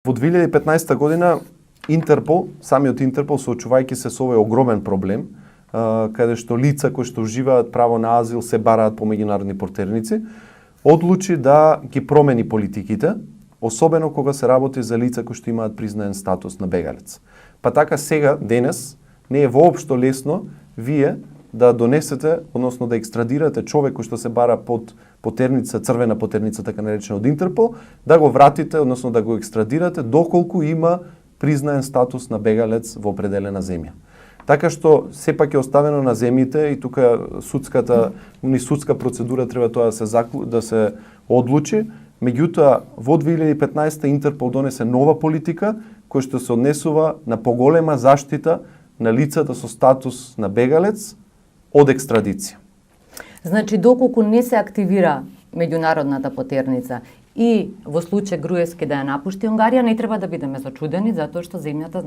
Во 2015 година Интерпол, самиот Интерпол, соочувајќи се со овој огромен проблем, каде што лица кои што уживаат право на азил се бараат по меѓународни потерници, одлучи да ги промени политиките, особено кога се работи за лица кои што имаат признаен статус на бегалец. Па така сега, денес, не е воопшто лесно вие да донесете, односно да екстрадирате човек кој што се бара под потерница, црвена потерница, така наречена од Интерпол, да го вратите, односно да го екстрадирате доколку има признаен статус на бегалец во определена земја. Така што сепак е оставено на земјите и тука судска процедура треба тоа да се одлучи. Меѓутоа, во 2015 Интерпол донесе нова политика која што се однесува на поголема заштита на лицата со статус на бегалец од екстрадиција. Значи, доколку не се активира меѓународната потерница и во случај Груевски да ја напушти Унгарија, не треба да бидеме зачудени, затоа што земјата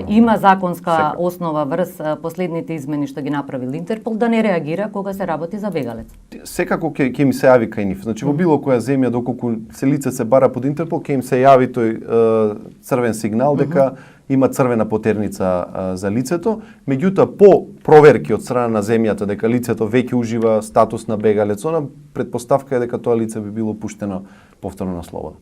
има законска основа врз последните измени што ги направил Интерпол да не реагира кога се работи за бегалец. Секако ќе им се јави кај нив. Значи во било која земја доколку лице се бара под Интерпол, ќе им се јави тој црвен сигнал дека има црвена потерница за лицето. Меѓутоа, по проверки од страна на земјата дека лицето веќе ужива статус на бегалец, предпоставка е дека тоа лице би било пуштено повторно на слобода.